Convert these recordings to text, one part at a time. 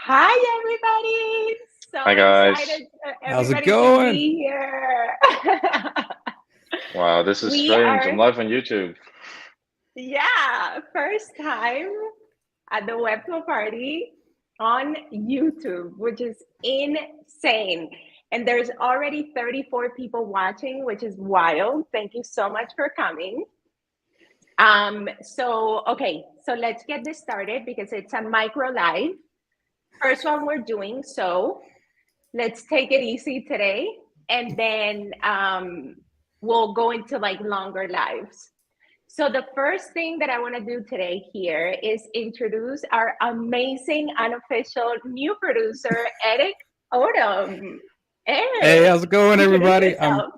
Hi, everybody. Hi So guys. excited How's it everybody to going? be here. Wow, this is We strange. I'm are, live on YouTube. yeah, first time at the Webflow Party on YouTube, which is insane. And there's already 34 people watching, which is wild. Thank you so much for coming. So let's get this started because it's a micro live. First one we're doing, so let's take it easy today, and then we'll go into like longer lives. So the first thing that I want to do today here is introduce our amazing unofficial new producer, Eric Odom. Hey, Eric, how's it going, introduce everybody? yourself.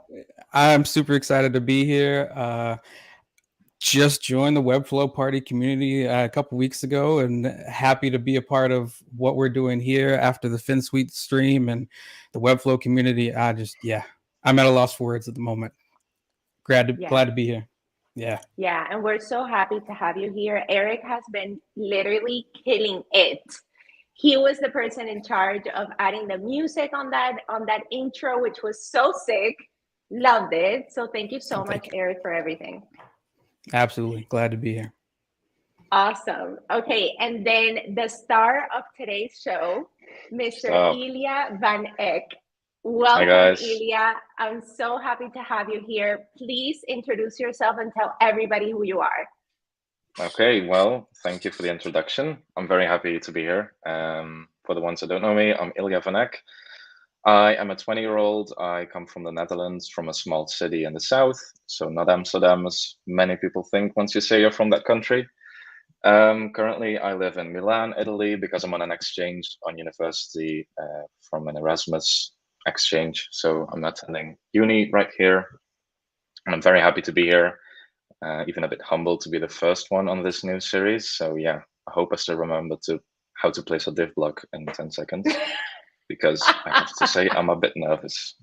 I'm super excited to be here. Just joined the Webflow Party community a couple weeks ago, and happy to be a part of what we're doing here after the FinSuite stream and the Webflow community. I'm at a loss for words at the moment. Yeah. Glad to be here. Yeah. Yeah, and we're so happy to have you here. Eric has been literally killing it. He was the person in charge of adding the music on that intro, which was so sick. Loved it. So thank you so much, Thank you. Eric, for everything. Absolutely glad to be here. Awesome. Okay, and then the star of today's show, Mr. So, Ilja Van Eck. hi Welcome, guys. Ilja. I'm so happy to have you here. Please introduce yourself and tell everybody who you are. Okay, well, thank you for the introduction. I'm very happy to be here. For the ones that don't know me, I'm Ilja Van Eck. I am a 20-year-old. I come from the Netherlands, from a small city in the south. So not Amsterdam, as many people think once you say you're from that country. Currently, I live in Milan, Italy, because I'm on an exchange on university from an Erasmus exchange. So I'm attending uni right here, and I'm very happy to be here. Even a bit humbled to be the first one on this new series. So yeah, I hope I still remember to how to place a div block in 10 seconds, because I have to say I'm a bit nervous.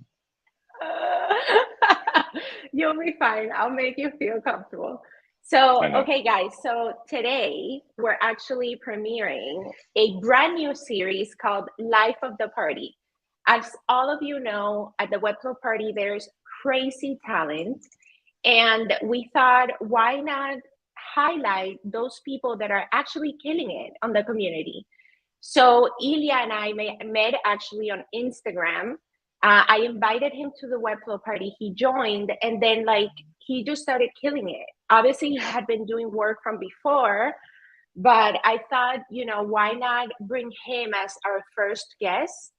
You'll be fine. I'll make you feel comfortable. So, I know. okay, guys. So today we're actually premiering a brand new series called Life of the Party. As all of you know, at the Webflow Party, there's crazy talent. And we thought, why not highlight those people that are actually killing it on the community? So Ilja and I met actually on Instagram. I invited him to the Webflow Party. He joined, and then like he just started killing it. Obviously, he had been doing work from before, but I thought, why not bring him as our first guest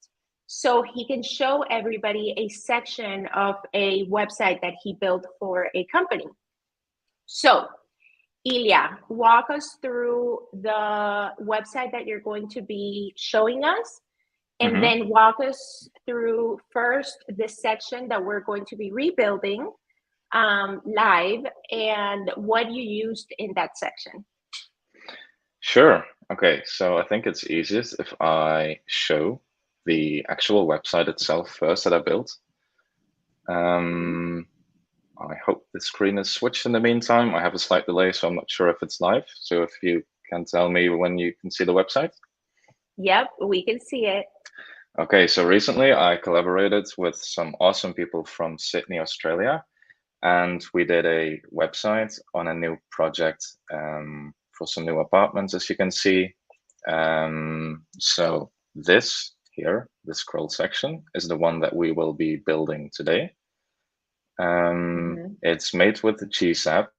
so he can show everybody a section of a website that he built for a company. So Ilja, walk us through the website that you're going to be showing us, and Hmm. then walk us through first the section that we're going to be rebuilding live and what you used in that section. Sure. Okay, so I think it's easiest if I show the actual website itself first that I built. I hope the screen is switched in the meantime. I have a slight delay, so I'm not sure if it's live. So if you can tell me when you can see the website. Yep, we can see it. Okay, so recently I collaborated with some awesome people from Sydney, Australia, and we did a website on a new project for some new apartments, as you can see. So this here, the scroll section, is the one that we will be building today. Mhm. It's made with the Cheese app.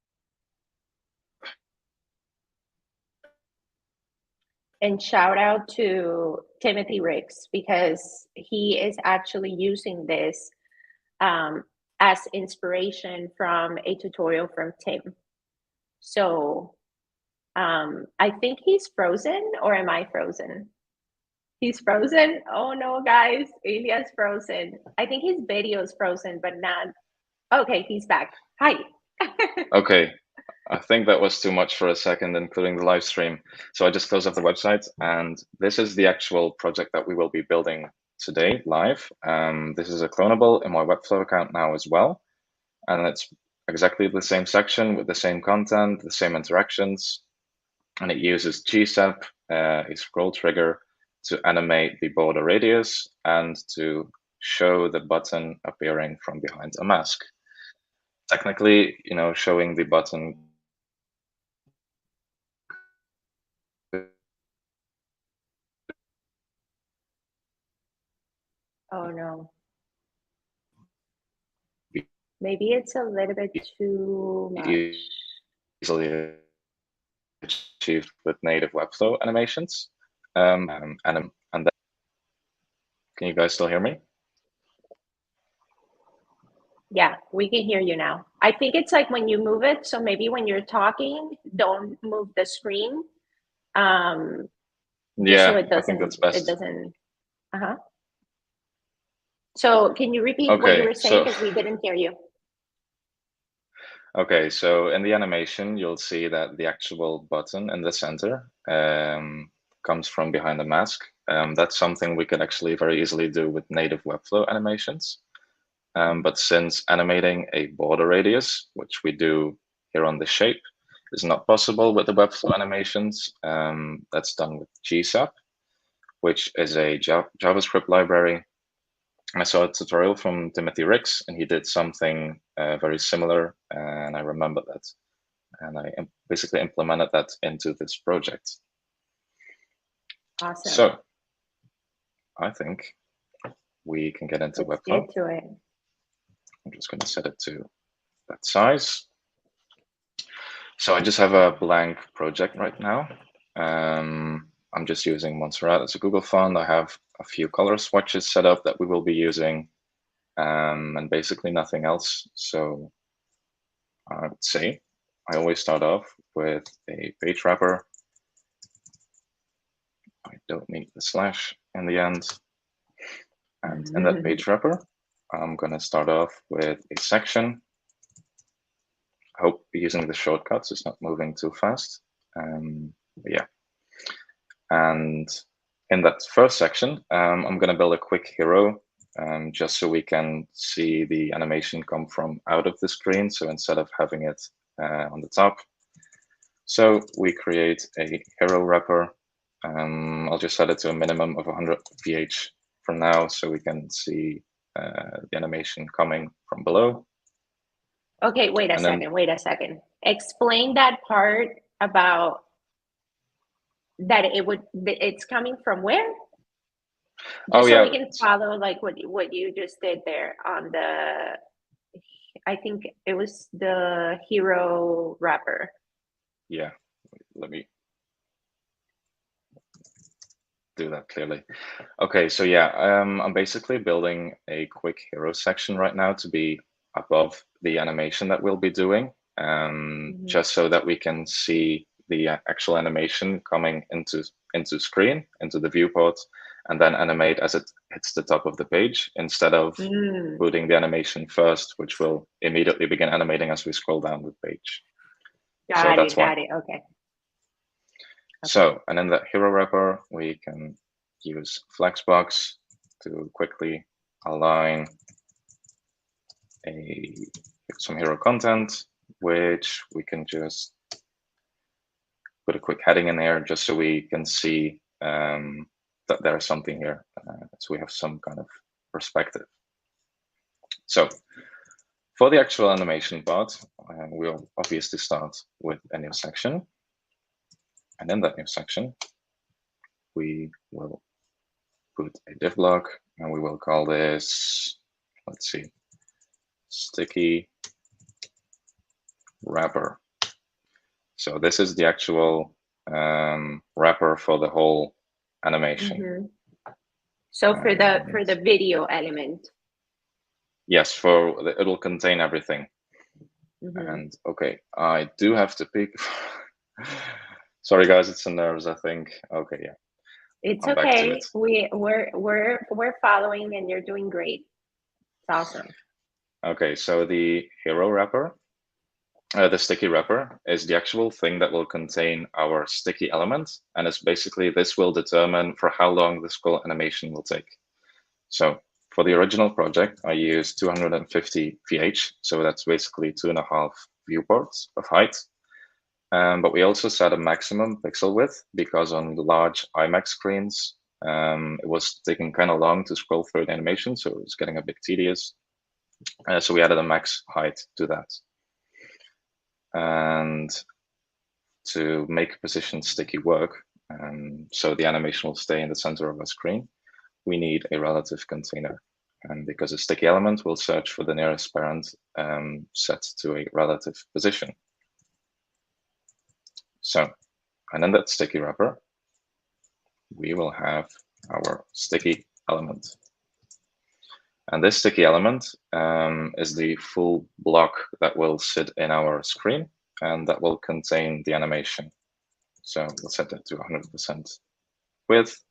And shout out to Timothy Ricks because he is actually using this um, as inspiration from a tutorial from Tim. So I think he's frozen, or am I frozen? He's frozen. Oh no, guys, Ilja's frozen. I think his video is frozen, but not. Okay, he's back. Hi. Okay, I think that was too much for a second, including the live stream. So I just closed off the website, and this is the actual project that we will be building today live. This is a clonable in my Webflow account now as well, and it's exactly the same section with the same content, the same interactions, and it uses GSAP, a scroll trigger, to animate the border radius, and to show the button appearing from behind a mask. Technically, showing the button Oh no. Maybe it's a little bit too much. Easily achieved with native Webflow animations. And then, can you guys still hear me? Yeah, we can hear you now. I think it's like when you move it. So maybe when you're talking, don't move the screen. Yeah, so it doesn't, I think that's best. It doesn't. So can you repeat what you were saying, because we didn't hear you? Okay, so in the animation, you'll see that the actual button in the center comes from behind the mask. That's something we could actually very easily do with native Webflow animations. But since animating a border radius, which we do here on the shape, is not possible with the Webflow animations, that's done with GSAP, which is a JavaScript library. I saw a tutorial from Timothy Ricks, and he did something very similar, and I remember that. And I basically implemented that into this project. Awesome. So I think we can get into Webflow. Let's get to it. I'm just going to set it to that size. So I just have a blank project right now. I'm just using Montserrat as a Google font. I have a few color swatches set up that we will be using, and basically nothing else. So I would say I always start off with a page wrapper. I don't need the slash in the end. And in that page wrapper, I'm going to start off with a section. I hope using the shortcuts is not moving too fast. Yeah. And in that first section, I'm going to build a quick hero, just so we can see the animation come from out of the screen. So instead of having it on the top. So we create a hero wrapper. I'll just set it to a minimum of 100 VH for now, so we can see the animation coming from below. Okay, wait a second. Explain that part about that it's coming from where? Just so we can follow like what you just did there on the, I think it was the hero wrapper. Yeah, let me do that clearly. Okay, so yeah, I'm basically building a quick hero section right now to be above the animation that we'll be doing, just so that we can see the actual animation coming into screen, into the viewport, and then animate as it hits the top of the page, instead of putting the animation first, which will immediately begin animating as we scroll down the page. Got it. Okay. So, and in that hero wrapper, we can use Flexbox to quickly align some hero content, which we can just put a quick heading in there, just so we can see that there's something here, so we have some kind of perspective. So for the actual animation part, we'll obviously start with a new section. And in that new section, we will put a div block, and we will call this, let's see, sticky wrapper. So this is the actual wrapper for the whole animation. So for the video element. Yes, it'll contain everything. And okay, I do have to pick. Sorry guys, it's the nerves, I think. Okay, yeah. It's okay. We're following, and you're doing great. It's awesome. Okay, so the hero wrapper, the sticky wrapper, is the actual thing that will contain our sticky element, and it's basically, this will determine for how long the scroll animation will take. So for the original project, I used 250 VH, so that's basically 2.5 viewports of height. But we also set a maximum pixel width, because on the large IMAX screens, It was taking kind of long to scroll through the animation, so it was getting a bit tedious. So we added a max height to that. And to make position sticky work, so the animation will stay in the center of our screen, we need a relative container. And because a sticky element will search for the nearest parent set to a relative position. So, and in that sticky wrapper, we will have our sticky element. And this sticky element is the full block that will sit in our screen and that will contain the animation. So we'll set it to 100% width.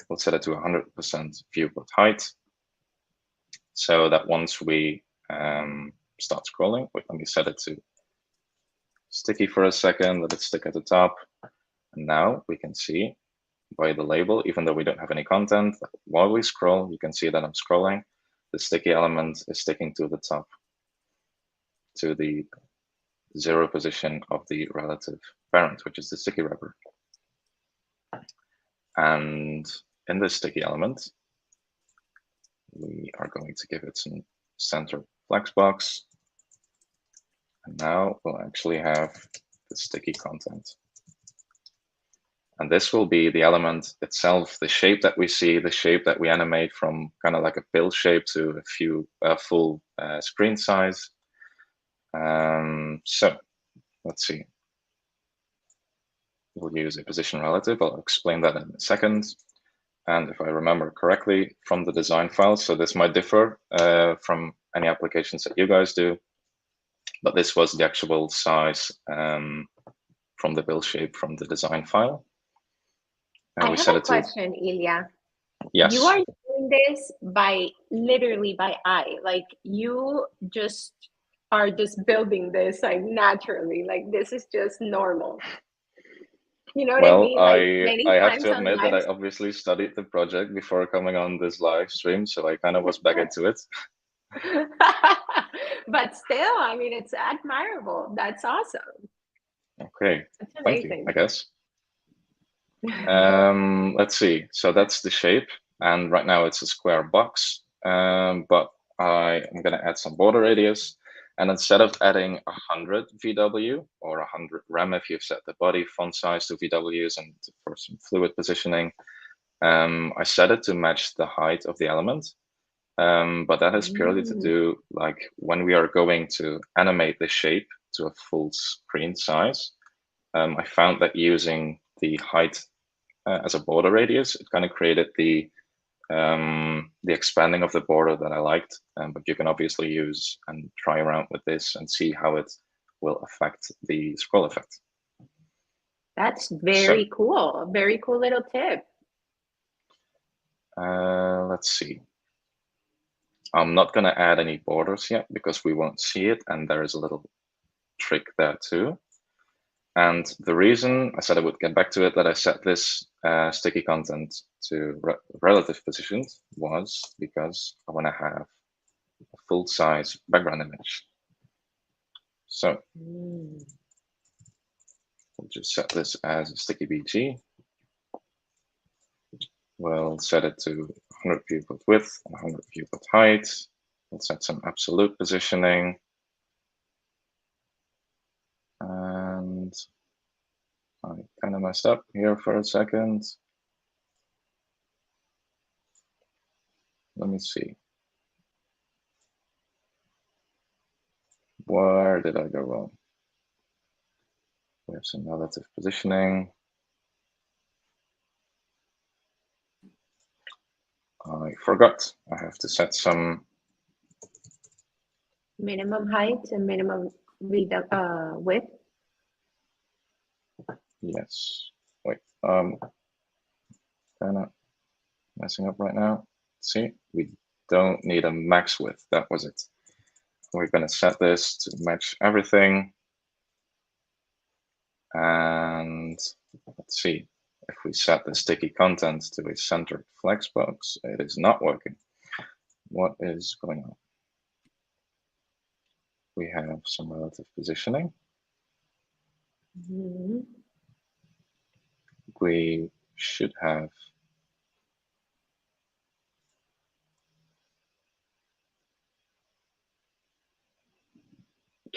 We'll set it to 100% viewport height. So that once we start scrolling, wait, let me set it to sticky for a second, let it stick at the top. And now we can see by the label, even though we don't have any content, while we scroll, you can see that I'm scrolling. The sticky element is sticking to the top, to the 0 position of the relative parent, which is the sticky wrapper. And in this sticky element, we are going to give it some center flexbox. And now we'll actually have the sticky content. And this will be the element itself, the shape that we see, the shape that we animate from kind of like a pill shape to a full screen size. So let's see. We'll use a position relative. I'll explain that in a second. And if I remember correctly from the design file, so this might differ from any applications that you guys do, but this was the actual size from the pill shape from the design file. I have a question, Ilja. Yes. You are doing this literally by eye. Like you just are just building this like naturally. Like this is just normal. You know what I mean? Like I have to admit that I obviously studied the project before coming on this live stream, so I kind of was back into it. But still, I mean, it's admirable. That's awesome. Okay, thank you, I guess. Let's see. So that's the shape, and right now it's a square box. But I am going to add some border radius, and instead of adding 100 VW or 100 rem, if you've set the body font size to VWs and for some fluid positioning, I set it to match the height of the element. But that is purely to do like when we are going to animate the shape to a full screen size. I found that using the height as a border radius, it kind of created the expanding of the border that I liked. But you can obviously use and try around with this and see how it will affect the scroll effect. That's very cool. Very cool little tip. Let's see. I'm not going to add any borders yet because we won't see it, and there is a little trick there too. And the reason I said I would get back to it, that I set this sticky content to relative positions, was because I want to have a full size background image. So we'll just set this as a sticky BG. We'll set it to 100 viewport width and 100 viewport height. We'll set some absolute positioning. And I kind of messed up here for a second. Let me see. Where did I go wrong? We have some relative positioning. I forgot. I have to set some minimum height and minimum width. Yes. Wait. Kind of messing up right now. See, we don't need a max width. That was it. We're going to set this to match everything. And let's see. If we set the sticky content to a centered flexbox, it is not working. What is going on? We have some relative positioning. We should have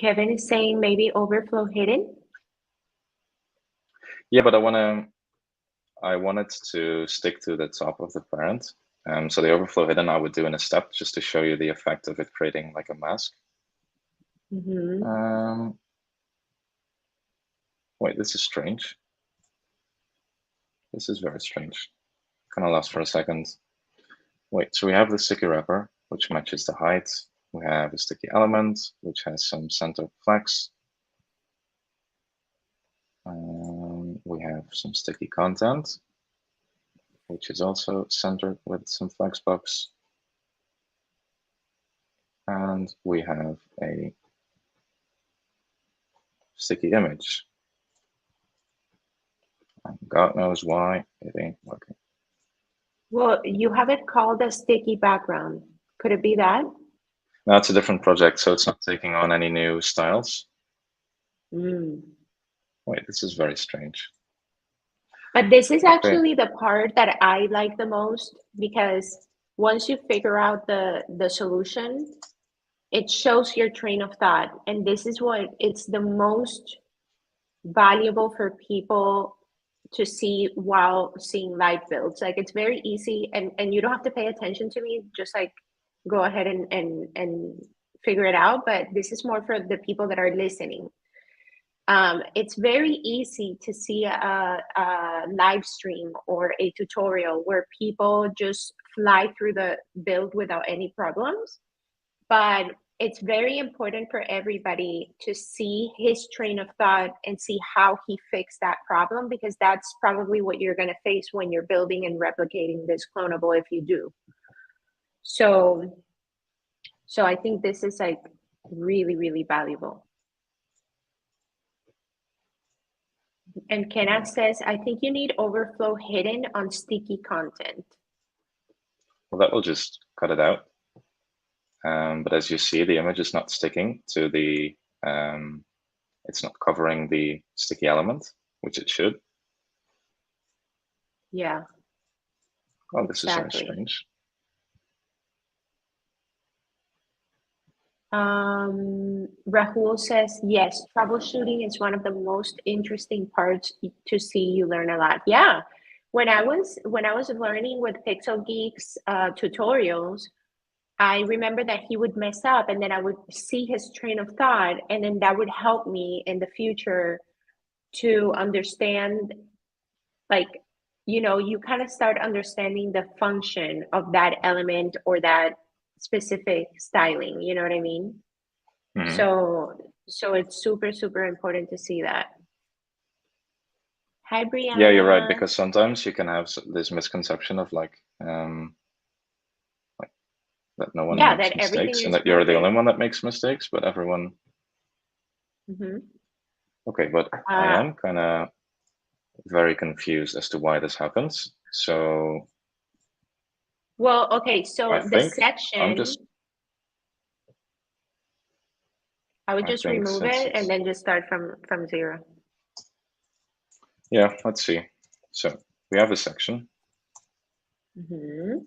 Kevin is saying maybe overflow hidden. Yeah, but I want it to stick to the top of the parent. So the overflow hidden I would do in a step just to show you the effect of it creating like a mask. Wait, this is strange. This is very strange. Kind of lost for a second. Wait, so we have the sticky wrapper, which matches the height. We have a sticky element, which has some center flex. We have some sticky content, which is also centered with some flexbox. And we have a sticky image. And God knows why it ain't working. Well, you have it called a sticky background. Could it be that? Now it's a different project, so it's not taking on any new styles. Wait, this is very strange. But this is actually the part that I like the most, because once you figure out the solution, it shows your train of thought. And this is what it's the most valuable for people to see while seeing live builds. Like, it's very easy, and you don't have to pay attention to me, just like go ahead and figure it out. But this is more for the people that are listening. It's very easy to see a live stream or a tutorial where people just fly through the build without any problems. But it's very important for everybody to see his train of thought and see how he fixed that problem, because that's probably what you're going to face when you're building and replicating this clonable, if you do. So I think this is like really, really valuable. And Kenneth says, I think you need overflow hidden on sticky content. Well, that will just cut it out. But as you see, the image is not sticking to the, it's not covering the sticky element, which it should. Yeah. Oh, this is very strange. Rahul says, yes, troubleshooting is one of the most interesting parts to see. You learn a lot. Yeah. When I was learning with Pixel Geeks tutorials, I remember that he would mess up, and then I would see his train of thought, and then that would help me in the future to understand, like, you kind of start understanding the function of that element or that specific styling, you know what I mean? Mm-hmm. So it's super, super important to see that. Hi, Brianna. Yeah, you're right, because sometimes you can have this misconception of like that no one makes mistakes and that you're the only one that makes mistakes, but everyone. Mm-hmm. Okay, but I am kind of very confused as to why this happens. So. Well, okay, so the section. I would just remove it and then just start from zero. Yeah, let's see. So we have a section. Mm-hmm.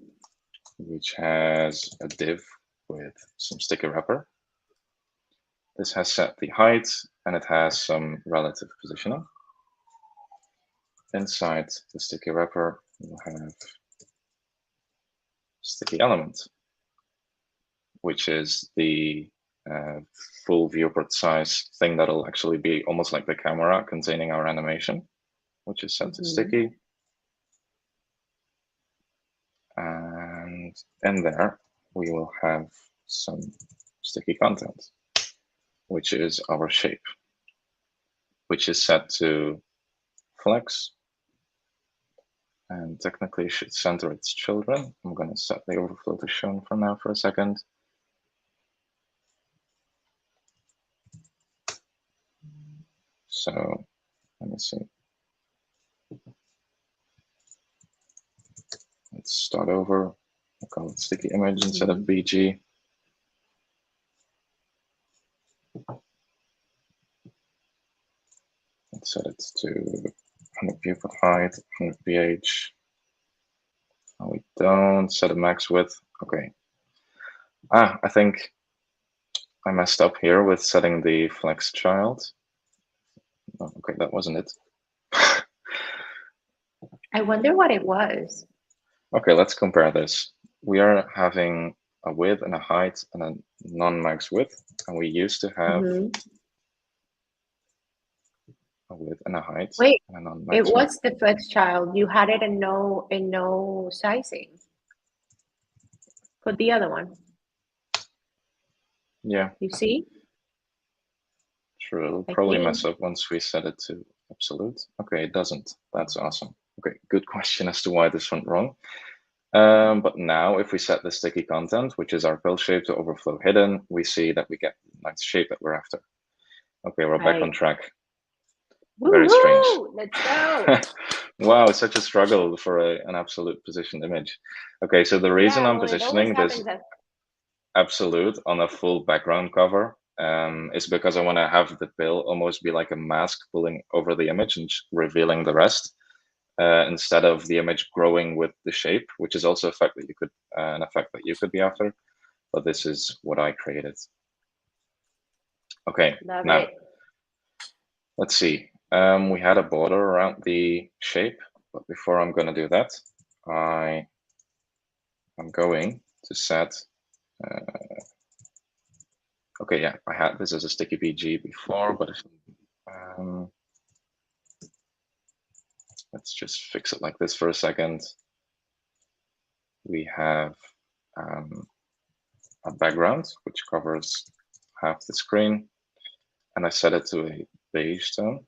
Which has a div with some sticky wrapper. This has set the height and it has some relative positioning. Inside the sticky wrapper, we'll have sticky element, which is the full viewport size thing that'll actually be almost like the camera containing our animation, which is set to sticky. And in there, we will have some sticky content, which is our shape, which is set to flex and technically should center its children. I'm going to set the overflow to shown for now for a second. So let me see. Let's start over. I'll call it sticky image instead of BG. Let's set it to 100 viewport height, 100 pH. Oh, we don't set a max width. Okay. I think I messed up here with setting the flex child. Oh, okay, that wasn't it. I wonder what it was. Okay, let's compare this. We are having a width and a height and a non-max width, and we used to have a width and a height Wait, and a non-max it width. was the flex child. You had it in no sizing. Put the other one. Yeah. You see? True, it'll I probably think. mess up once we set it to absolute. Okay, it doesn't. That's awesome. Okay, good question as to why this went wrong. But now if we set the sticky content, which is our pill shape, to overflow hidden, we see that we get the nice shape that we're after. Okay, we're back on track. Very strange. Let's go. Wow, it's such a struggle for an absolute positioned image. Okay, so the reason I'm positioning this absolute on a full background cover is because I want to have the pill almost be like a mask pulling over the image and revealing the rest, instead of the image growing with the shape, which is also an effect that you could be after. But this is what I created. Okay, Love now it. let's see. We had a border around the shape, but before I'm going to do that, I'm going to set. Okay, yeah, I had this as a sticky PG before, but if, let's just fix it like this for a second. We have a background which covers half the screen, and I set it to a beige tone.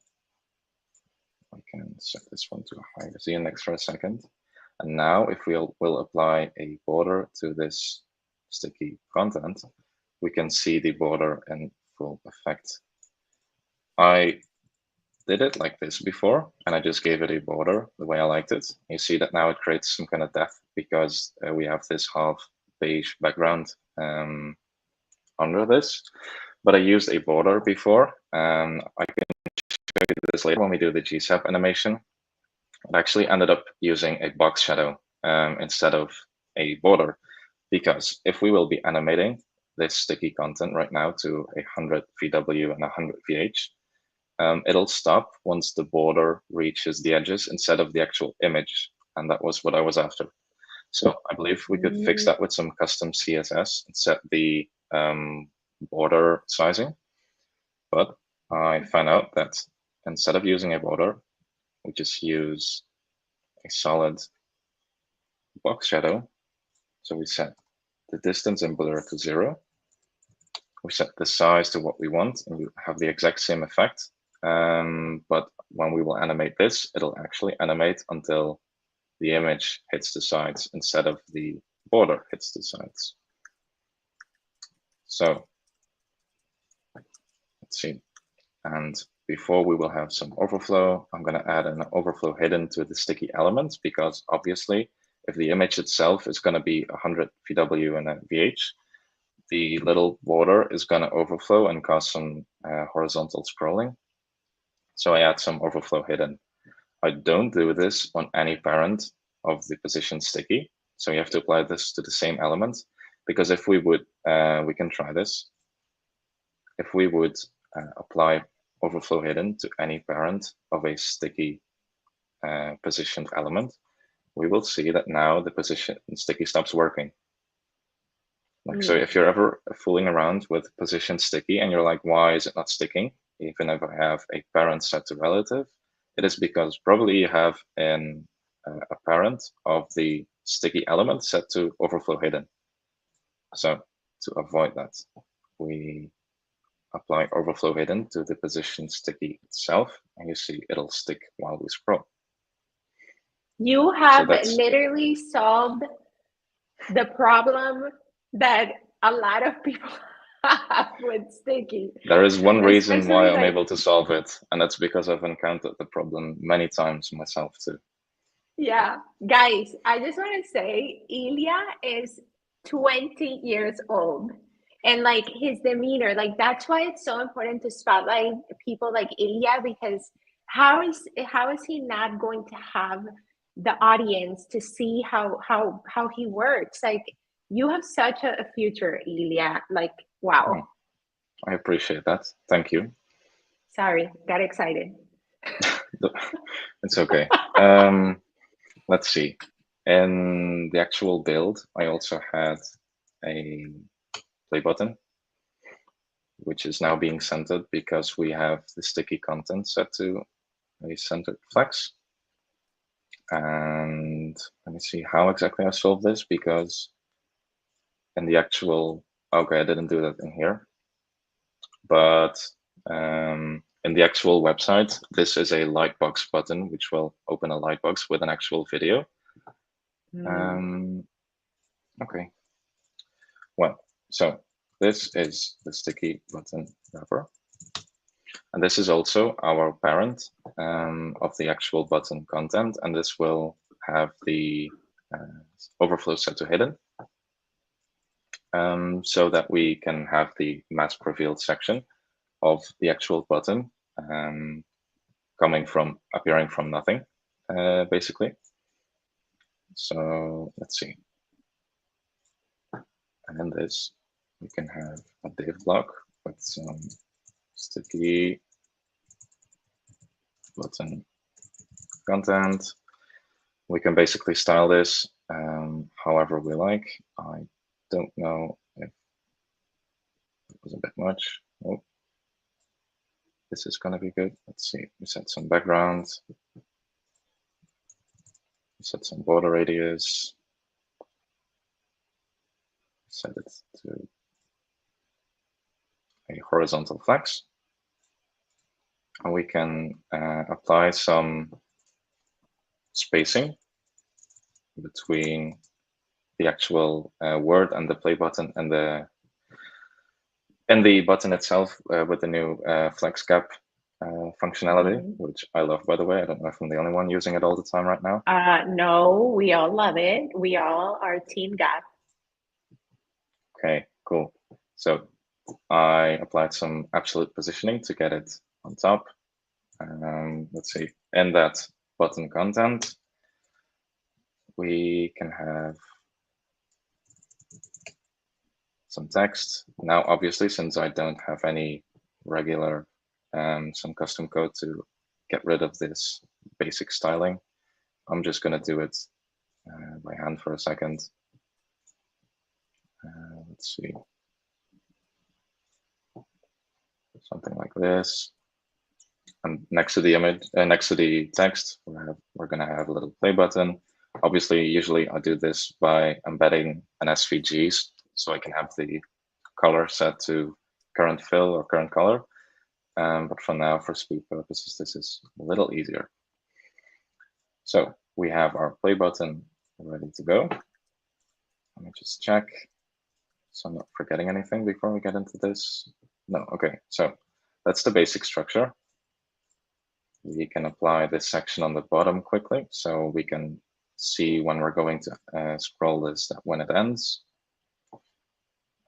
I can set this one to a higher Z index for a second. And now if we'll apply a border to this sticky content, we can see the border in full effect. I did it like this before, and I just gave it a border the way I liked it. You see that now it creates some kind of depth because we have this half beige background under this. But I used a border before, and I can show you this later when we do the GSAP animation. I actually ended up using a box shadow instead of a border, because if we will be animating this sticky content right now to 100 VW and 100 VH, it'll stop once the border reaches the edges instead of the actual image. And that was what I was after. So I believe we could fix that with some custom CSS and set the border sizing. But I found out that instead of using a border, we just use a solid box shadow. So we set the distance and blur to 0. We set the size to what we want, and you have the exact same effect. But when we will animate this, it'll actually animate until the image hits the sides instead of the border hits the sides. So let's see. And before we will have some overflow, I'm going to add an overflow hidden to the sticky elements, because obviously if the image itself is going to be 100 VW and a VH, the little border is going to overflow and cause some horizontal scrolling. So I add some overflow hidden. I don't do this on any parent of the position sticky. So you have to apply this to the same element, because if we would, we can try this. If we would apply overflow hidden to any parent of a sticky positioned element, we will see that now the position sticky stops working. Like, so if you're ever fooling around with position sticky and you're like, why is it not sticking? Even if I have a parent set to relative, it is because probably you have a parent of the sticky element set to overflow hidden. So to avoid that, we apply overflow hidden to the position sticky itself, and you see it'll stick while we scroll. You have literally solved the problem that a lot of people have with sticky. There is one reason why I'm able to solve it, and that's because I've encountered the problem many times myself too. Yeah, guys, I just want to say Ilja is 20 years old, and like his demeanor, like that's why it's so important to spotlight people like Ilja, because how is he not going to have the audience to see how he works? Like, you have such a future, Ilja. Like, wow. I appreciate that. Thank you. Sorry, got excited. It's okay. Let's see. In the actual build, I also had a play button, which is now being centered because we have the sticky content set to a centered flex. And let me see how exactly I solved this, because in the actual, okay, I didn't do that in here, but in the actual website, this is a lightbox button, which will open a lightbox with an actual video. Okay, well, so this is the sticky button wrapper. And this is also our parent of the actual button content. And this will have the overflow set to hidden, so that we can have the mask revealed section of the actual button appearing from nothing, basically. So let's see. And in this, we can have a div block with some sticky button content. We can basically style this however we like. I don't know if it was a bit much. Oh, this is going to be good. Let's see. We set some background. We set some border radius. Set it to a horizontal flex. And we can apply some spacing between the actual word and the play button and the button itself with the new flex gap functionality, which I love, by the way. I don't know if I'm the only one using it all the time right now. No, we all love it. We all are Team Gap. Okay, cool. So I applied some absolute positioning to get it on top. Let's see, in that button content, we can have some text. Now, obviously, since I don't have any regular, some custom code to get rid of this basic styling, I'm just going to do it by hand for a second. Let's see. Something like this. And next to the image, next to the text, we're going to have a little play button. Obviously, usually I do this by embedding an SVG, so I can have the color set to current fill or current color. But for now, for speed purposes, this is a little easier. So we have our play button ready to go. Let me just check, so I'm not forgetting anything before we get into this. No, okay, so that's the basic structure. We can apply this section on the bottom quickly, so we can see when we're going to scroll this, when it ends.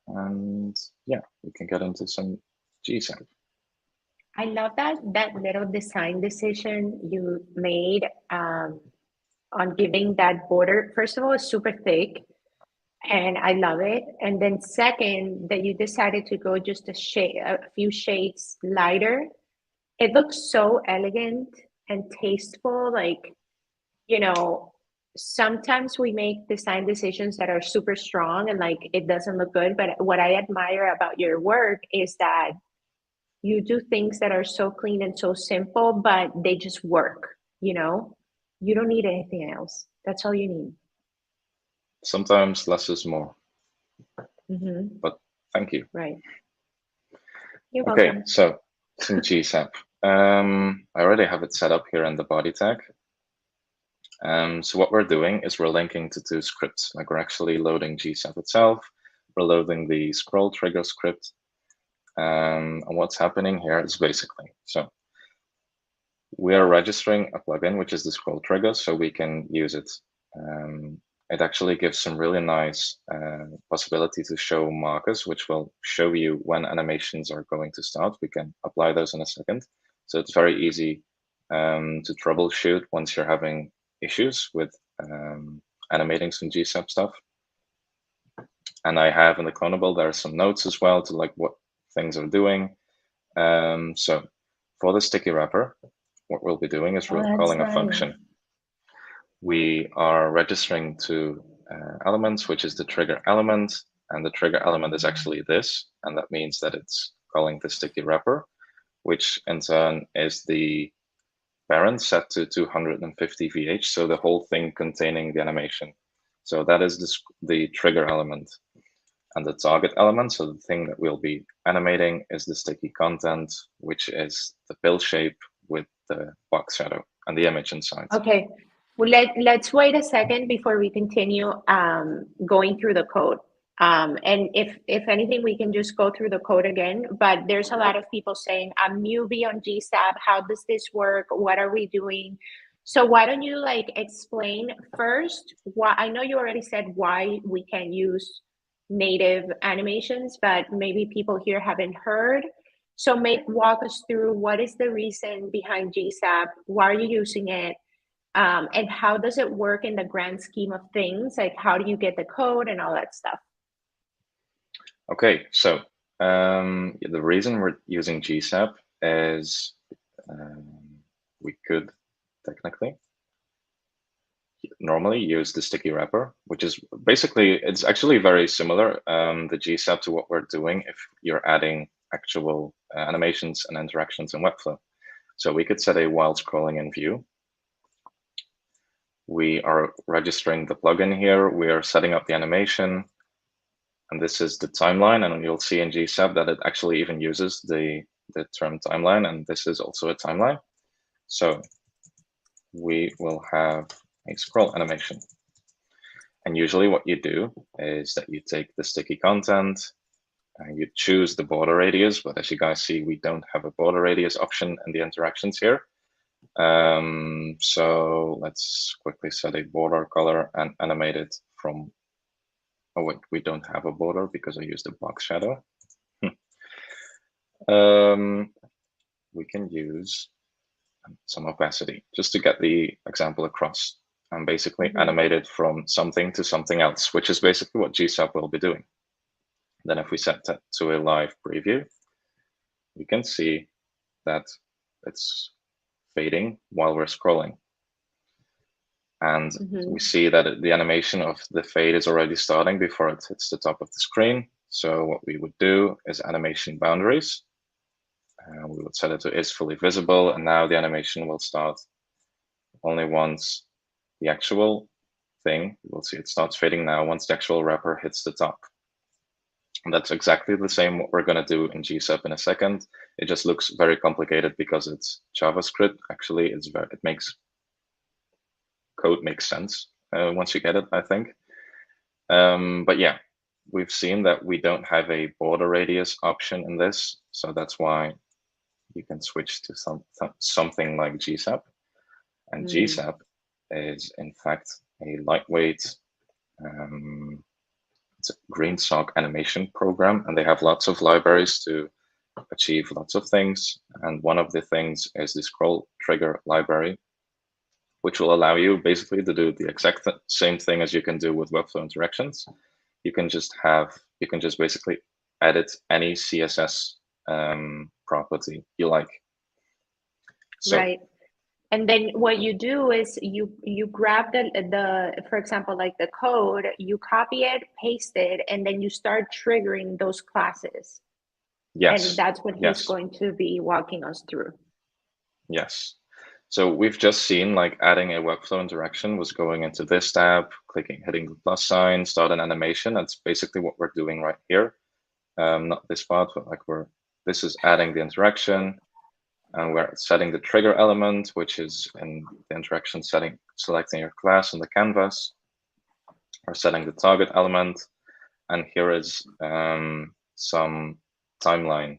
And yeah, we can get into some GSAP. I love that little design decision you made on giving that border. First of all, it's super thick, and I love it. And then second, that you decided to go just a few shades lighter. It looks so elegant and tasteful. Like, you know, sometimes we make design decisions that are super strong and like it doesn't look good. But what I admire about your work is that you do things that are so clean and so simple, but they just work. You don't need anything else. That's all you need. Sometimes less is more. But thank you. Right. You're okay, welcome. So some GSAP. I already have it set up here in the body tag. So what we're doing is we're linking to two scripts. Like we're actually loading GSAP itself. We're loading the scroll trigger script. And what's happening here is basically, so we are registering a plugin, which is the scroll trigger, so we can use it. It actually gives some really nice possibility to show markers, which will show you when animations are going to start. We can apply those in a second. So it's very easy to troubleshoot once you're having issues with animating some GSAP stuff. And I have in the clonable, there are some notes as well to like things are doing. So for the sticky wrapper, what we'll be doing is we're calling a function. We are registering two elements, which is the trigger element, and the trigger element is actually this, and that means that it's calling the sticky wrapper, which in turn is the parent set to 250 VH, so the whole thing containing the animation. So that is the trigger element. And the target element, so the thing that we'll be animating, is the sticky content, which is the pill shape with the box shadow and the image inside. Okay, well, let's wait a second before we continue going through the code. And if anything, we can just go through the code again, but there's a lot of people saying, I'm newbie on GSAP, how does this work? What are we doing? So why don't you like explain first why, I know you already said why we can use native animations, but maybe people here haven't heard. So maybe walk us through what is the reason behind GSAP, why are you using it, and how does it work in the grand scheme of things? Like how do you get the code and all that stuff? Okay, so the reason we're using GSAP is we could technically normally use the sticky wrapper, which is basically, it's actually very similar, the GSAP, to what we're doing if you're adding actual animations and interactions in Webflow. So we could set a while scrolling in view. We are registering the plugin here. We are setting up the animation. And this is the timeline. And you'll see in GSAP that it actually even uses the term timeline. And this is also a timeline. So we will have a scroll animation. And usually what you do is that you take the sticky content and you choose the border radius. But as you guys see, we don't have a border radius option in the interactions here. So let's quickly set a border color and animate it from, oh wait, we don't have a border because I used a box shadow. We can use some opacity just to get the example across and basically animate it from something to something else, which is basically what GSAP will be doing. Then if we set that to a live preview, we can see that it's fading while we're scrolling. And we see that the animation of the fade is already starting before it hits the top of the screen. So what we would do is animation boundaries. We would set it to is fully visible, and now the animation will start only once the actual thing, we'll see it starts fading now once the actual wrapper hits the top. And that's exactly the same what we're going to do in GSAP in a second. It just looks very complicated because it's JavaScript. Actually, it makes code makes sense once you get it, I think. But yeah, we've seen that we don't have a border radius option in this, so that's why you can switch to something like GSAP. And GSAP is in fact a lightweight it's a green sock animation program, and they have lots of libraries to achieve lots of things. And one of the things is the scroll trigger library, which will allow you basically to do the exact same thing as you can do with Webflow interactions. You can just basically edit any CSS property you like. So, right. And then what you do is you grab the for example, like the code, you copy it, paste it, and then you start triggering those classes. Yes. And that's what he's going to be walking us through. Yes. So we've just seen like adding a Webflow interaction was going into this tab, hitting the plus sign, start an animation. That's basically what we're doing right here. Not this part, but like this is adding the interaction. And we're setting the trigger element, which is in the interaction setting, selecting your class on the canvas. We're setting the target element. And here is some timeline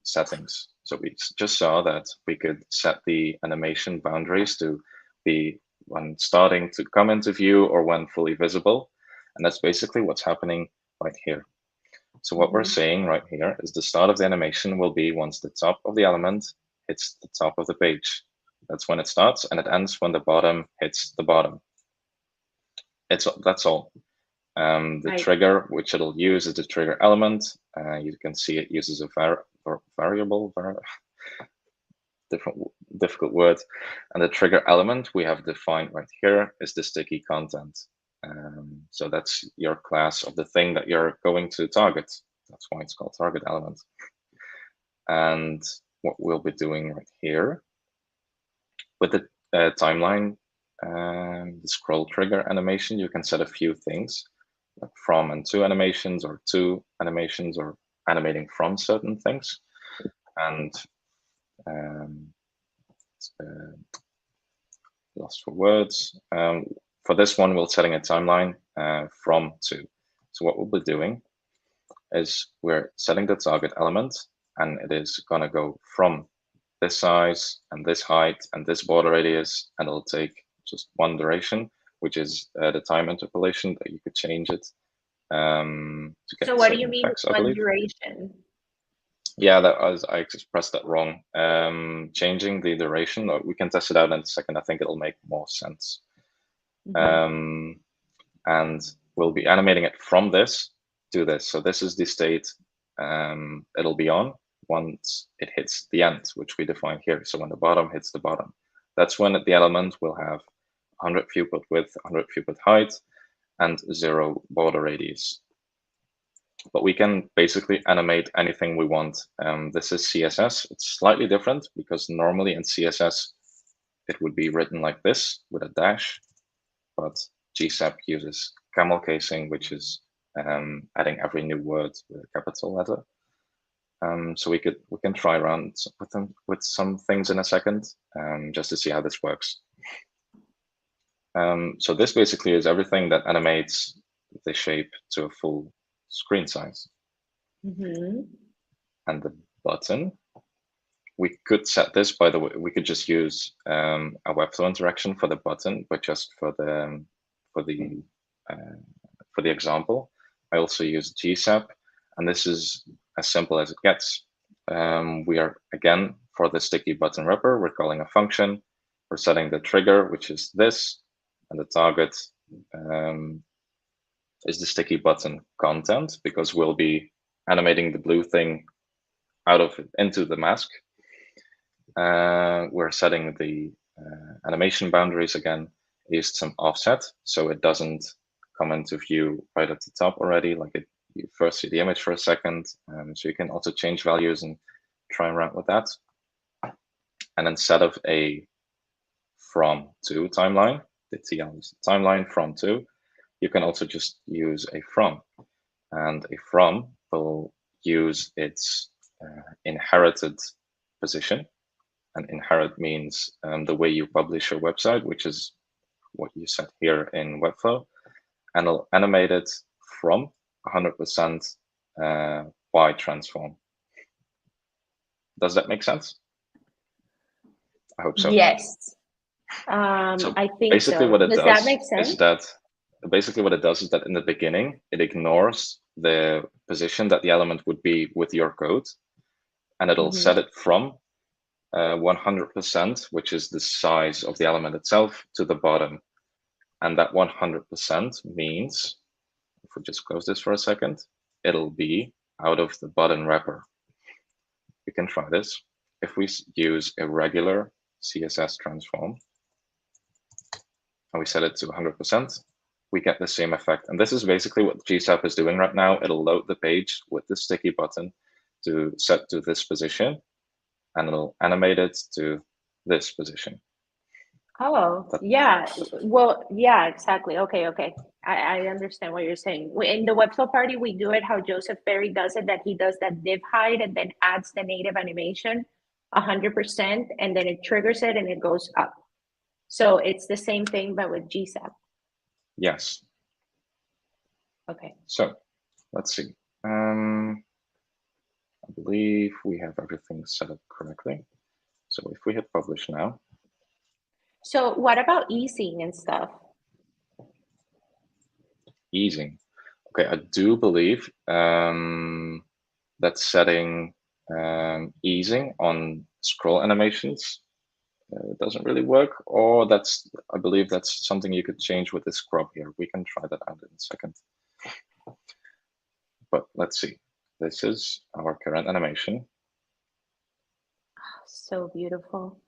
settings. So we just saw that we could set the animation boundaries to be when starting to come into view or when fully visible. And that's basically what's happening right here. So what we're saying right here is the start of the animation will be once the top of the element hits the top of the page. That's when it starts, and it ends when the bottom hits the bottom. That's all. The trigger, which it'll use, is the trigger element. You can see it uses a variable, difficult word. And the trigger element we have defined right here is the sticky content. So that's your class of the thing that you're going to target. That's why it's called target element. And what we'll be doing right here with the timeline, the scroll trigger animation, you can set a few things, like from and to animations, or to animations, or animating from certain things. And lost for words. For this one, we're setting a timeline from to. So what we'll be doing is we're setting the target element, and it is going to go from this size and this height and this border radius, and it'll take just one duration, which is the time interpolation that you could change it to get. So what do you mean effects, one duration? Yeah, I expressed that wrong. Changing the duration, we can test it out in a second. I think it'll make more sense. And we'll be animating it from this to this. So this is the state it'll be on once it hits the end, which we define here. So when the bottom hits the bottom, that's when the element will have 100 viewport width, 100 viewport height, and 0 border radius. But we can basically animate anything we want. This is CSS. It's slightly different because normally in CSS, it would be written like this with a dash, but GSAP uses camel casing, which is adding every new word with a capital letter. So we can try around with some things in a second, just to see how this works. So this basically is everything that animates the shape to a full screen size. And the button, we could set this, by the way, we could just use a Webflow interaction for the button, but just for the example, I also use GSAP, and this is as simple as it gets. We are, again, for the sticky button wrapper, we're calling a function. We're setting the trigger, which is this, and the target is the sticky button content, because we'll be animating the blue thing out of it into the mask. We're setting the animation boundaries again, used some offset, so it doesn't come into view right at the top already, like you first see the image for a second. So you can also change values and try around with that. And instead of a from to timeline, the TL is timeline from to, you can also just use a from. And a from will use its inherited position. And inherit means the way you publish your website, which is what you set here in Webflow. And it'll animate it from 100% Y transform. Does that make sense? I hope so. Yes. So I think basically so. What it does that make sense? is that basically what it does is that in the beginning, it ignores the position that the element would be with your code, and it'll set it from 100%, which is the size of the element itself, to the bottom. And that 100% means, if we just close this for a second, it'll be out of the button wrapper. We can try this. If we use a regular CSS transform, and we set it to 100%, we get the same effect. And this is basically what GSAP is doing right now. It'll load the page with the sticky button to set to this position, and it'll animate it to this position. Oh, yeah. Well, yeah, exactly. Okay. I understand what you're saying. In the Webflow Party, we do it how Joseph Berry does it, that he does that div height and then adds the native animation 100%, and then it triggers it and it goes up. So it's the same thing, but with GSAP. Yes. Okay. So let's see. I believe we have everything set up correctly. So if we hit publish now. So what about easing and stuff? Easing. Okay, I do believe that setting easing on scroll animations doesn't really work, or I believe that's something you could change with the scrub here. We can try that out in a second. But let's see. this is our current animation. So beautiful.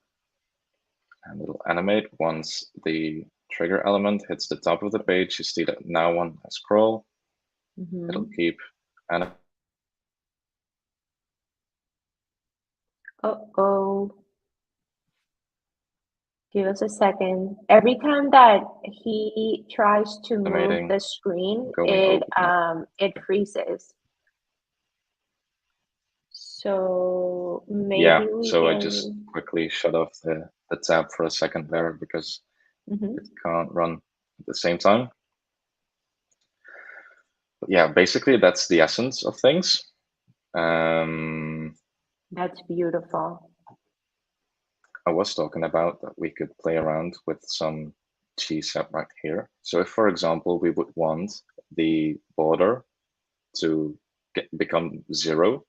And it'll animate once the trigger element hits the top of the page. You see that now when I scroll, it'll keep animating. Uh-oh. Give us a second. Every time that he tries to move the screen, it freezes. So maybe we so can... I just quickly shut off the tab for a second there because it can't run at the same time. But yeah, basically that's the essence of things. That's beautiful. I was talking about that we could play around with some GSAP right here. So if, for example, we would want the border to become 0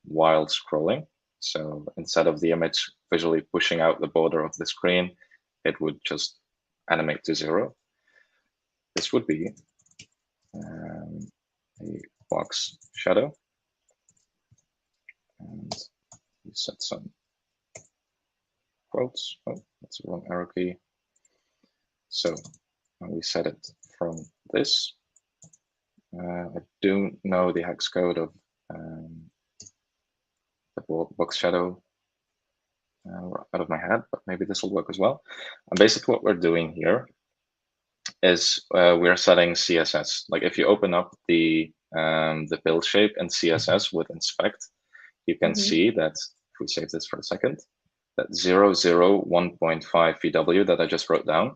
while scrolling. So instead of the image visually pushing out the border of the screen, it would just animate to 0. This would be a box shadow. And we set some quotes. Oh, that's the wrong arrow key. So we set it from this. I don't know the hex code of the box shadow out of my head, but maybe this will work as well. And basically what we're doing here is we're setting CSS. Like if you open up the build shape in CSS with inspect, you can see that, if we save this for a second, that 001.5 VW that I just wrote down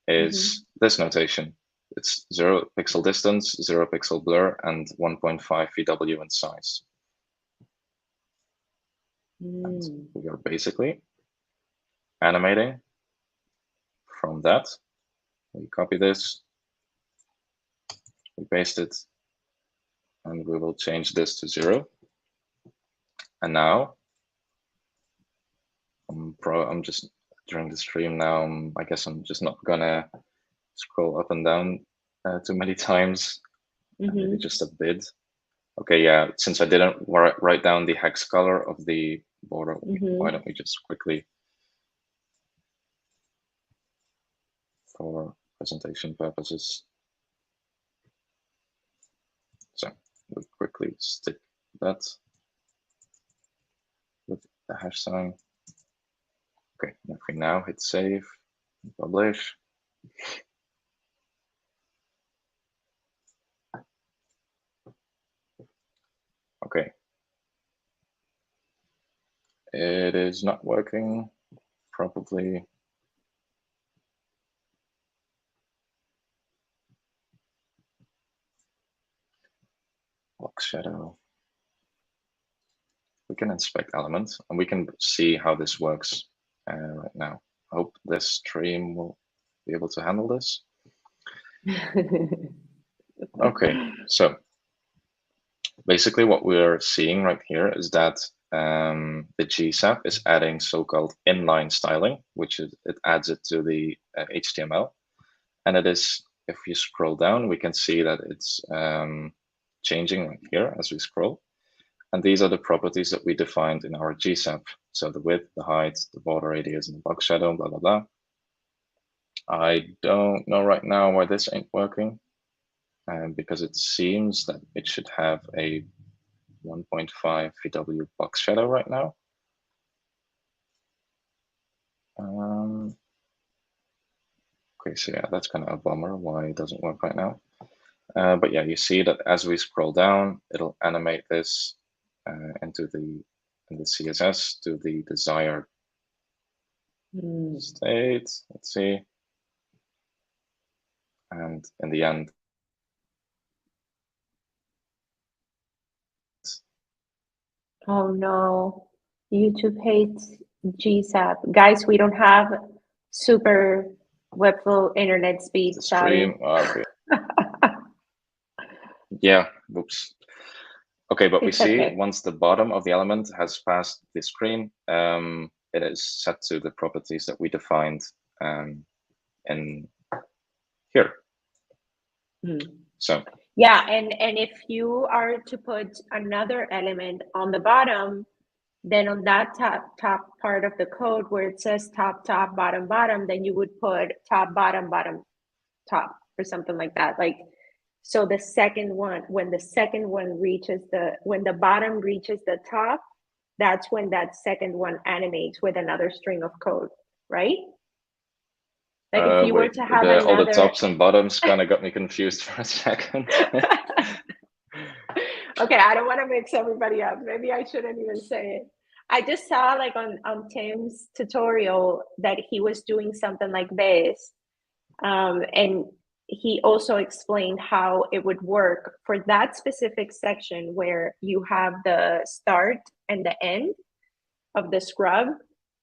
is this notation. It's 0 pixel distance, 0 pixel blur, and 1.5 VW in size. And we are basically animating from that. We copy this, we paste it, and we will change this to 0. And now, I'm just during the stream now, I guess I'm just not gonna scroll up and down too many times, maybe just a bit. Okay, yeah, since I didn't write down the hex color of the border, why don't we just quickly, for presentation purposes, so we'll quickly stick that with the hash sign. Okay, if we now hit save, publish. Okay. It is not working, probably. Box shadow. We can inspect elements and we can see how this works right now. I hope this stream will be able to handle this. Okay, so basically what we're seeing right here is that the GSAP is adding so-called inline styling, which is, it adds it to the HTML. And it is, if you scroll down, we can see that it's changing right here as we scroll. And these are the properties that we defined in our GSAP. So the width, the height, the border radius, and the box shadow, blah, blah, blah. I don't know right now why this ain't working, because it seems that it should have a 1.5 VW box shadow right now. Okay, so yeah, that's kind of a bummer why it doesn't work right now. But yeah, you see that as we scroll down, it'll animate this into the CSS to the desired state. Let's see. And in the end, oh no, YouTube hates GSAP. Guys, we don't have super Webflow internet speed. Stream. Okay. Yeah, oops. Okay, but we see once the bottom of the element has passed the screen, it is set to the properties that we defined in here. So Yeah, and if you are to put another element on the bottom, then on that top part of the code where it says top, bottom, bottom, then you would put top, bottom, top, or something like that. Like, so the second one, when the bottom reaches the top, that's when that second one animates with another string of code, right? Like if you were Wait, to have all the another. tops and bottoms kind of got me confused for a second. Okay, I don't want to mix everybody up. Maybe I shouldn't even say it. I just saw like on Tim's tutorial that he was doing something like this. And he also explained how it would work for that specific section where you have the start and the end of the scrub.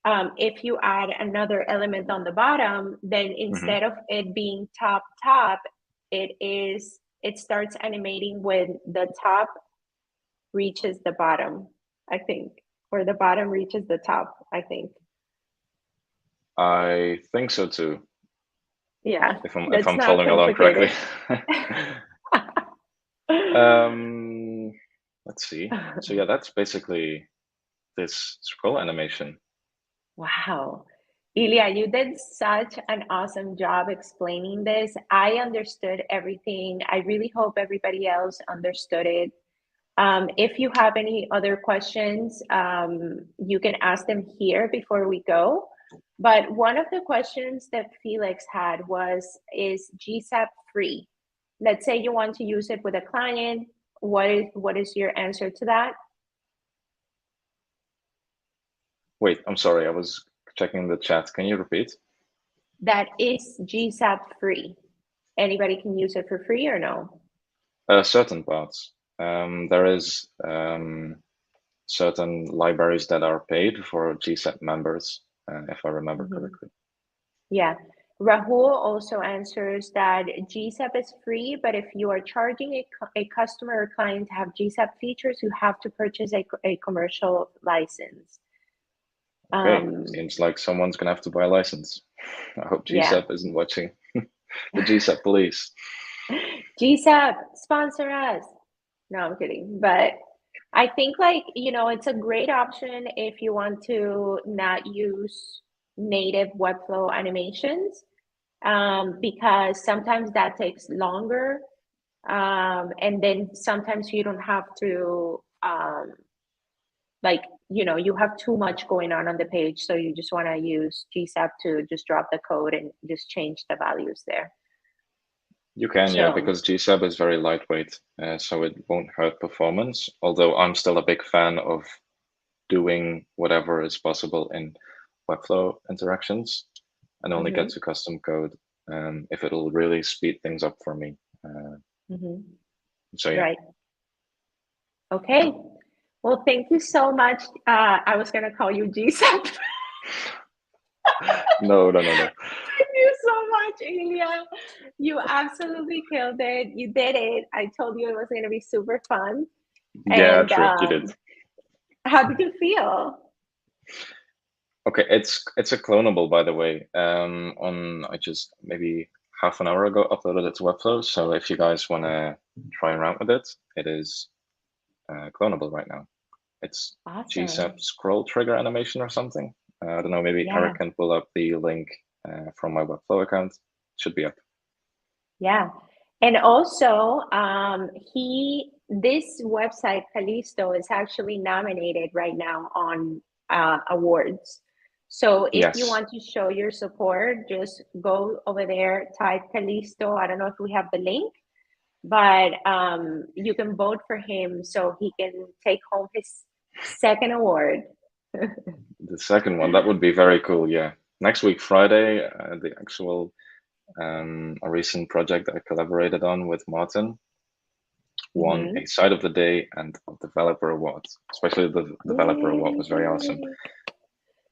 If you add another element on the bottom, then instead of it being top, it starts animating when the top reaches the bottom, I think, or the bottom reaches the top, I think. I think so too. Yeah, if I'm following along correctly. Let's see. So yeah, that's basically this scroll animation. Wow. Ilya, you did such an awesome job explaining this. I understood everything. I really hope everybody else understood it. If you have any other questions, you can ask them here before we go. But one of the questions that Felix had is GSAP free? Let's say you want to use it with a client. What is your answer to that? Wait, I'm sorry. I was checking the chat. Can you repeat? That is GSAP free. Anybody can use it for free or no? Certain parts. There is certain libraries that are paid for GSAP members, if I remember correctly. Yeah. Rahul also answers that GSAP is free, but if you are charging a customer or client to have GSAP features, you have to purchase a commercial license. Okay, seems like someone's gonna have to buy a license. I hope GSAP isn't watching. The GSAP police. GSAP, sponsor us. No, I'm kidding. But I think it's a great option if you want to not use native Webflow animations, because sometimes that takes longer. And then sometimes you don't have to, you have too much going on the page. So you just want to use GSAP to just drop the code and just change the values there. You can, yeah, because GSAP is very lightweight, so it won't hurt performance. Although I'm still a big fan of doing whatever is possible in Webflow interactions and only get to custom code if it'll really speed things up for me. So yeah. Right. Okay. Well, thank you so much. I was going to call you GSAP. No. Thank you so much, Ilya. You absolutely killed it. You did it. I told you it was going to be super fun. Yeah, true. You did. How did you feel? Okay, it's a clonable, by the way. I just maybe half an hour ago uploaded it to Webflow. So if you guys want to try around with it, it is clonable right now. It's awesome. GSAP scroll trigger animation or something. I don't know, maybe Eric can pull up the link from my Webflow account. It should be up. Yeah. And also, this website, Callisto, is actually nominated right now on awards. So if you want to show your support, just go over there, type Callisto. I don't know if we have the link, but you can vote for him so he can take home his second award. The second one, that would be very cool. Yeah. Next week, Friday, the actual a recent project that I collaborated on with Martin won a Site of the Day and a Developer Award. Especially the Developer Award was very awesome.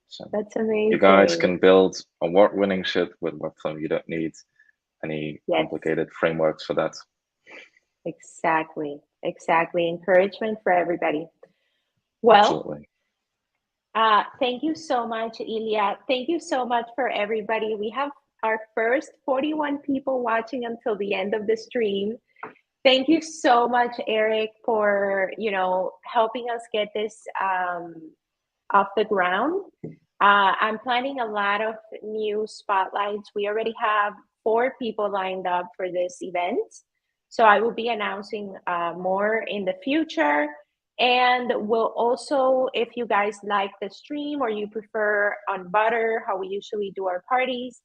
So that's amazing. You guys can build award-winning shit with Webflow. You don't need any complicated frameworks for that. Exactly. Encouragement for everybody. Well, absolutely. Thank you so much, Ilya. Thank you so much for everybody. We have our first 41 people watching until the end of the stream. Thank you so much, Eric, for helping us get this off the ground. I'm planning a lot of new spotlights. We already have 4 people lined up for this event, so I will be announcing more in the future. And we'll also, if you guys like the stream or you prefer on Butter, how we usually do our parties,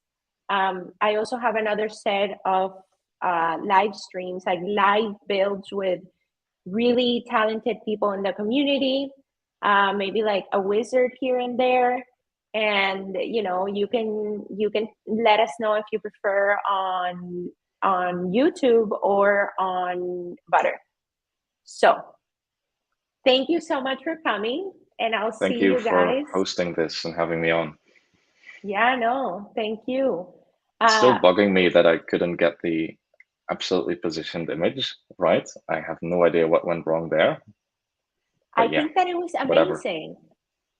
I also have another set of live streams, like live builds with really talented people in the community, maybe like a wizard here and there. And you can let us know if you prefer on YouTube or on Butter. So thank you so much for coming, and I'll see you guys. Thank you for hosting this and having me on. Yeah, no, thank you. It's still bugging me that I couldn't get the absolutely positioned image right. I have no idea what went wrong there. I think that it was amazing. Whatever.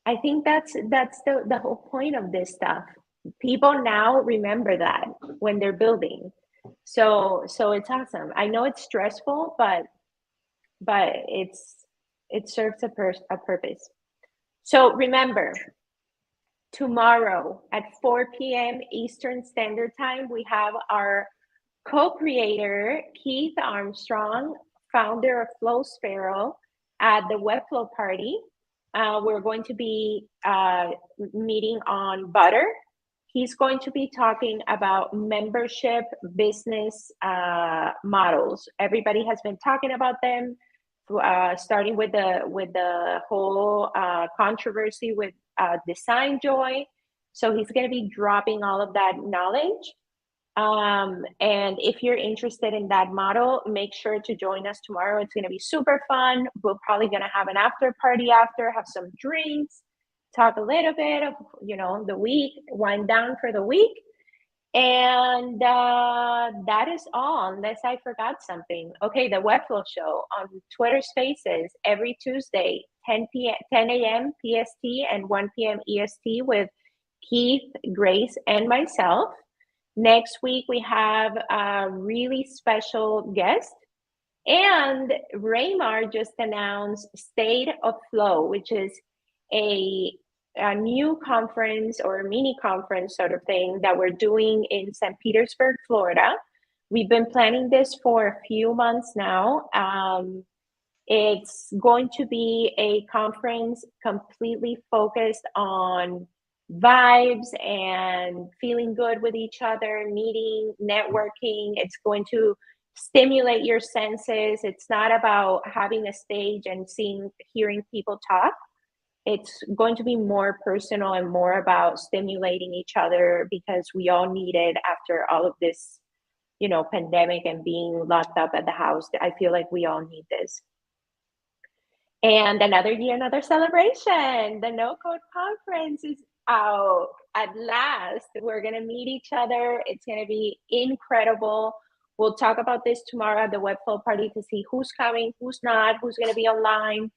I think that's the whole point of this stuff. People now remember that when they're building. So it's awesome. I know it's stressful, but it serves a purpose. So remember, tomorrow at 4 p.m. Eastern Standard Time, we have our co-creator, Keith Armstrong, founder of Flow Sparrow, at the Webflow Party. We're going to be meeting on Butter. He's going to be talking about membership business models. Everybody has been talking about them, starting with the whole controversy with Design Joy. So he's going to be dropping all of that knowledge. And if you're interested in that model, make sure to join us tomorrow. It's going to be super fun. We're probably going to have an after party after, have some drinks, talk a little bit of, the week, wind down for the week. And that is all, unless I forgot something. Okay, the Webflow Show on Twitter Spaces every Tuesday, 10 a.m. PST and 1 p.m. EST with Keith, Grace, and myself. Next week, we have a really special guest. And Raymar just announced State of Flow, which is a new conference or a mini conference sort of thing that we're doing in St. Petersburg, Florida. We've been planning this for a few months now. It's going to be a conference completely focused on vibes and feeling good with each other, meeting, networking. It's going to stimulate your senses. It's not about having a stage and hearing people talk. It's going to be more personal and more about stimulating each other, because we all need it after all of this, pandemic and being locked up at the house. I feel like we all need this. And another year, another celebration. The No Code Conference is out at last. We're going to meet each other. It's going to be incredible. We'll talk about this tomorrow at the Webflow Party to see who's coming, who's not, who's going to be online.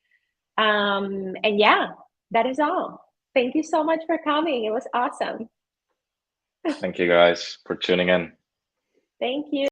And yeah, that is all. Thank you so much for coming. It was awesome. Thank you guys for tuning in. Thank you.